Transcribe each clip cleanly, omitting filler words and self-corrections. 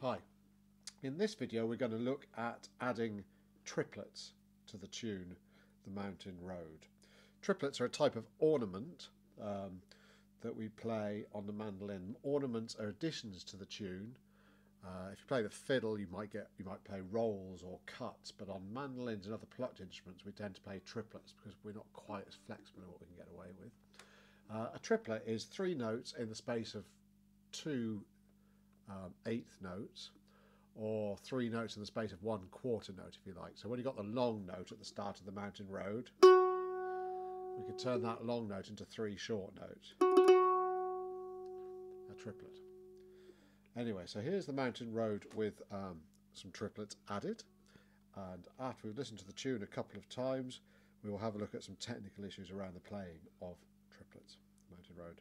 Hi, in this video we're going to look at adding triplets to the tune The Mountain Road. Triplets are a type of ornament that we play on the mandolin. Ornaments are additions to the tune. If you play the fiddle you might play rolls or cuts, but on mandolins and other plucked instruments we tend to play triplets because we're not quite as flexible in what we can get away with. A triplet is 3 notes in the space of 2 eighth notes, or 3 notes in the space of 1/4 note if you like. So when you've got the long note at the start of the mountain road, we could turn that long note into 3 short notes. A triplet. Anyway, so here's the mountain road with some triplets added, and after we've listened to the tune a couple of times we will have a look at some technical issues around the playing of triplets. Mountain road.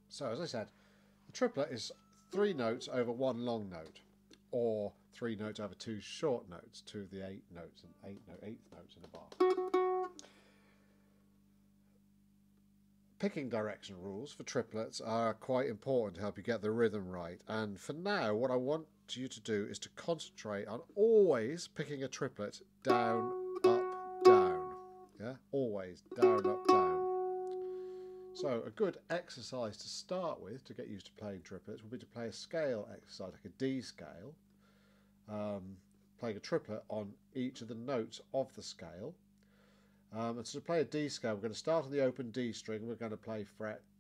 So as I said, the triplet is 3 notes over 1 long note, or 3 notes over 2 short notes, 2 of the 8 notes and 8th notes in a bar. Picking directional rules for triplets are quite important to help you get the rhythm right, and for now what I want you to do is to concentrate on always picking a triplet down, up, down. Yeah, always down, up, down. So a good exercise to start with to get used to playing triplets would be to play a scale exercise, like a D scale, playing a triplet on each of the notes of the scale. And so to play a D scale, we're going to start on the open D string. We're going to play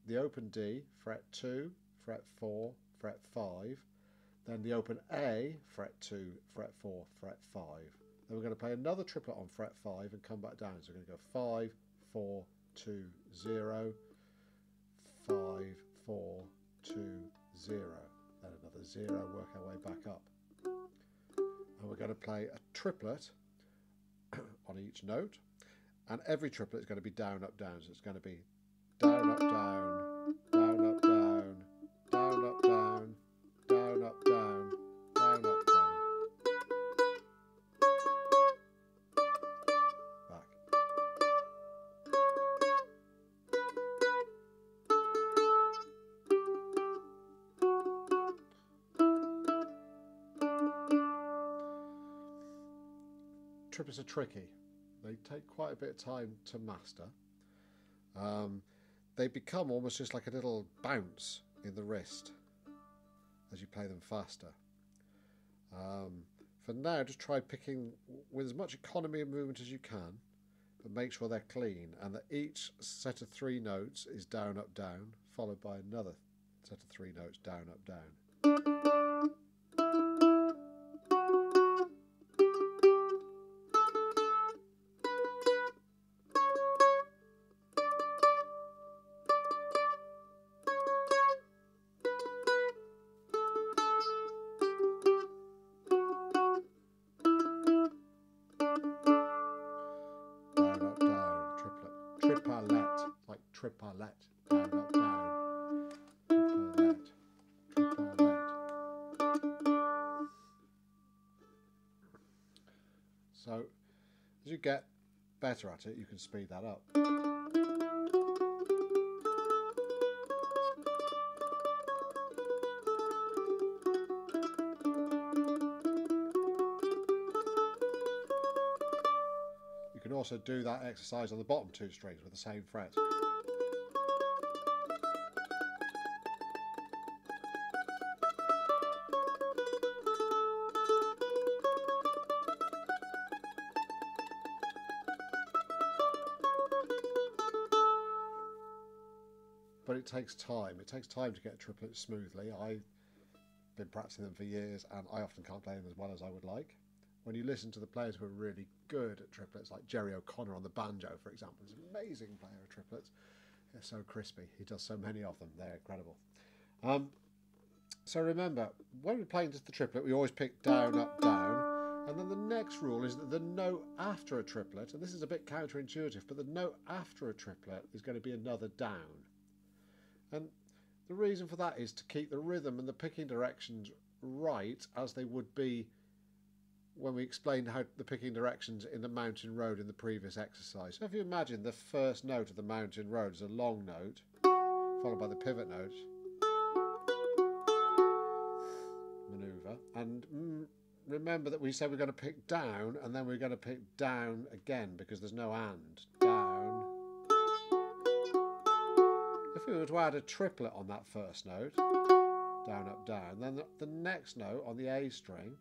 the open D, fret 2, fret 4, fret 5. Then the open A, fret 2, fret 4, fret 5. Then we're going to play another triplet on fret 5 and come back down. So we're going to go 5, 4, 2, 0. 5, 4, 2, 0. Then another 0, work our way back up. And we're going to play a triplet on each note. And every triplet is going to be down, up, down. So it's going to be down, up, down, down, up, down, down, up, down, down, up, down, down, up, down. Back. Triplets are tricky. They take quite a bit of time to master. They become almost just like a little bounce in the wrist as you play them faster. For now, just try picking with as much economy of movement as you can, but make sure they're clean and that each set of 3 notes is down, up, down, followed by another set of 3 notes down, up, down. Triplet, like triplet, down, up, down, triplet, triplet. So, as you get better at it, you can speed that up. You can also do that exercise on the bottom 2 strings with the same fret. but it takes time. It takes time to get triplets smoothly. I've been practicing them for years, and I often can't play them as well as I would like. When you listen to the players who are really good at triplets, like Jerry O'Connor on the banjo, for example, he's an amazing player of triplets. They're so crispy. He does so many of them. They're incredible. So remember, when we're playing just the triplet, we always pick down, up, down. And then the next rule is that the note after a triplet, and this is a bit counterintuitive, but the note after a triplet is going to be another down. And the reason for that is to keep the rhythm and the picking directions right, as they would be when we explained how the picking directions in the Mountain Road in the previous exercise. So if you imagine the first note of the Mountain Road is a long note, followed by the pivot note, manoeuvre, and remember that we said we're going to pick down, and then we're going to pick down again because there's no and. Down. If we were to add a triplet on that first note, down, up, down, then the next note on the A string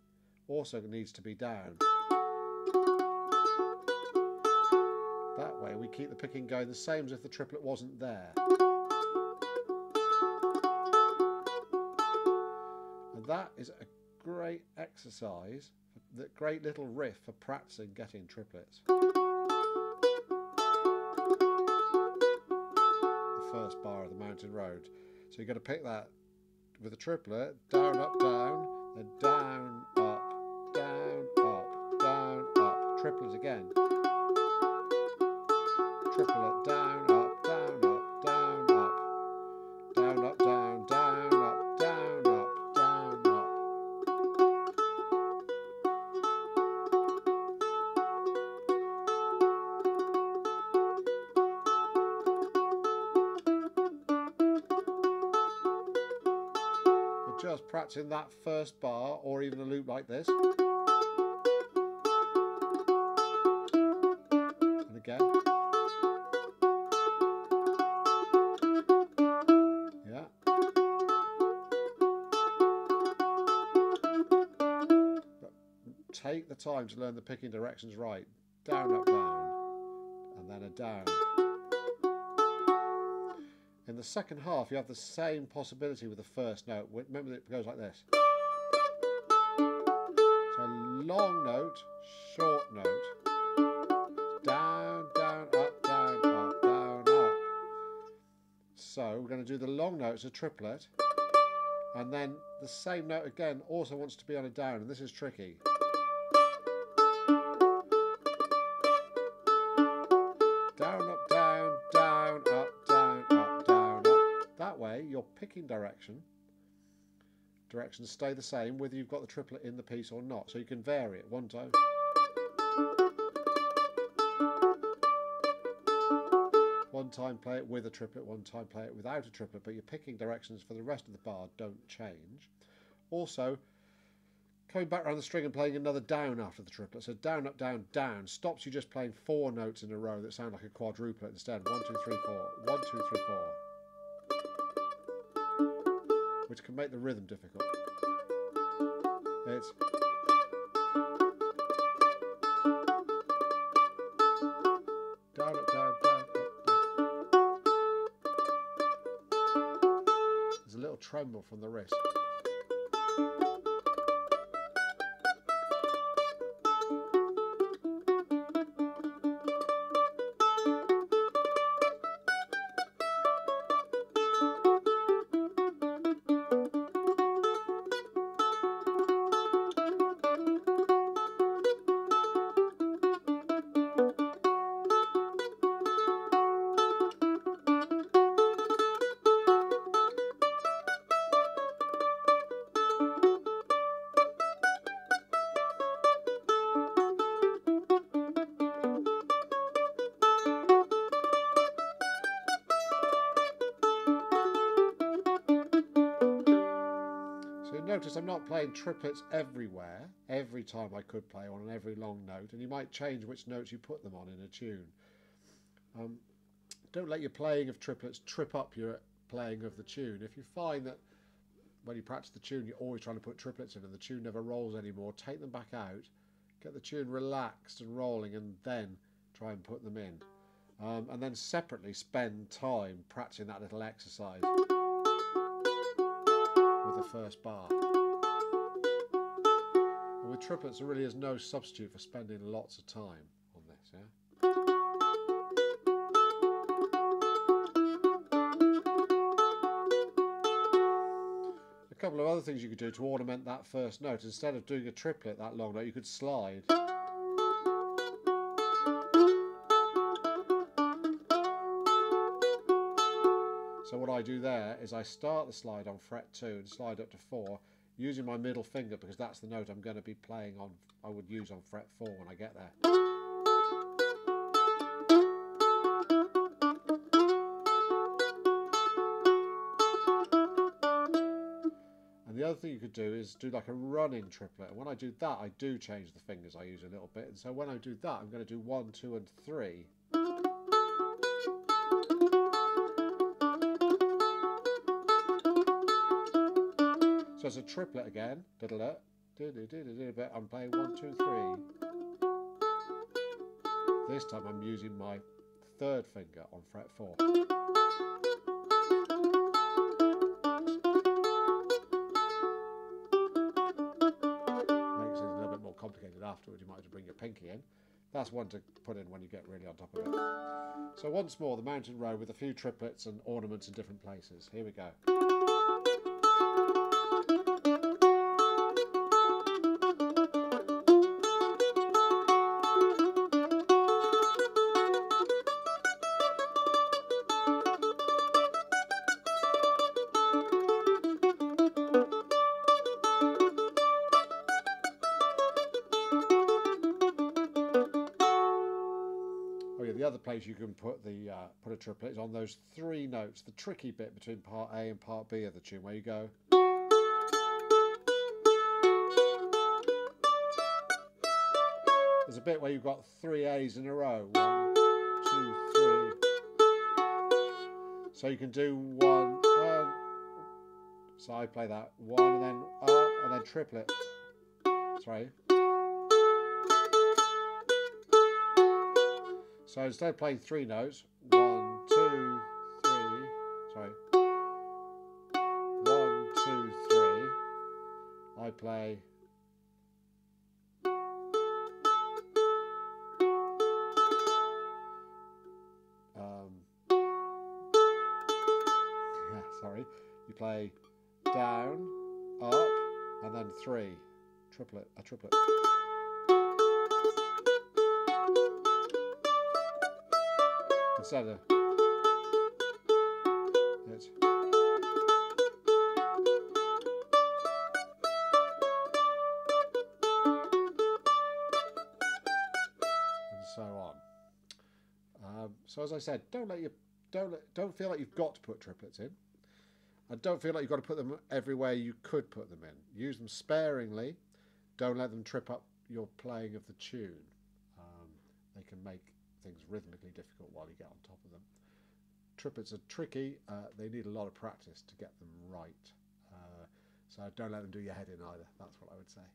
also needs to be down. That way we keep the picking going the same as if the triplet wasn't there. And that is a great exercise, the great little riff for practicing getting triplets. The first bar of the Mountain Road. So you've got to pick that with a triplet, down, up, down, then down, up, down, up, down, up, triplet again. Triplet, down, up, down, up, down, up, down, up, down, down, up, down, up, down, up. We're just practicing that first bar, or even a loop like this. And again. Yeah. But take the time to learn the picking directions right. Down, up, down. And then a down. In the second half, you have the same possibility with the first note. Remember that it goes like this. So long note, short note. Down, down, up, down, up, down, up. So we're going to do the long note as a triplet. And then the same note again also wants to be on a down, and this is tricky. Down, up, down, down, up, down, up, down, up. That way, your picking directions stay the same whether you've got the triplet in the piece or not. So you can vary it one time. One time play it with a triplet, one time play it without a triplet, but your picking directions for the rest of the bar don't change. Also, coming back around the string and playing another down after the triplet. So down, up, down, down stops you just playing 4 notes in a row that sound like a quadruplet instead. 1, 2, 3, 4. 1, 2, 3, 4. Which can make the rhythm difficult. It's down, up, down, down, up, down. There's a little tremble from the wrist. Notice I'm not playing triplets everywhere, every time I could play on every long note, and you might change which notes you put them on in a tune. Don't let your playing of triplets trip up your playing of the tune. If you find that when you practice the tune you're always trying to put triplets in and the tune never rolls anymore, take them back out, get the tune relaxed and rolling, and then try and put them in. And then separately spend time practicing that little exercise with the first bar. And with triplets, there really is no substitute for spending lots of time on this, yeah? A couple of other things you could do to ornament that first note. Instead of doing a triplet, that long note, you could slide. So what I do there is I start the slide on fret 2 and slide up to 4 using my middle finger, because that's the note I'm going to be playing on, I would use on fret 4 when I get there. And the other thing you could do is do like a running triplet. And when I do that, I do change the fingers I use a little bit. And so when I do that, I'm going to do 1, 2 and 3. So it's a triplet again. But I'm playing 1, 2, 3. This time I'm using my third finger on fret 4. Makes it a little bit more complicated afterwards. You might have to bring your pinky in. That's one to put in when you get really on top of it. So once more, the mountain row with a few triplets and ornaments in different places. Here we go. The other place you can put a triplet is on those 3 notes, the tricky bit between part A and part B of the tune, where you go. There's a bit where you've got 3 A's in a row. 1, 2, 3. So you can do 1. So I play that 1 and then up and then triplet. Sorry. So instead of playing 3 notes, 1, 2, 3, sorry, 1, 2, 3, I play you play down, up, and then 3, triplet, a triplet. Instead of it. And so on. So as I said, don't feel like you've got to put triplets in, and don't feel like you've got to put them everywhere you could put them in. Use them sparingly. Don't let them trip up your playing of the tune. They can make things rhythmically difficult while you get on top of them. Triplets are tricky. They need a lot of practice to get them right. So don't let them do your head in either. That's what I would say.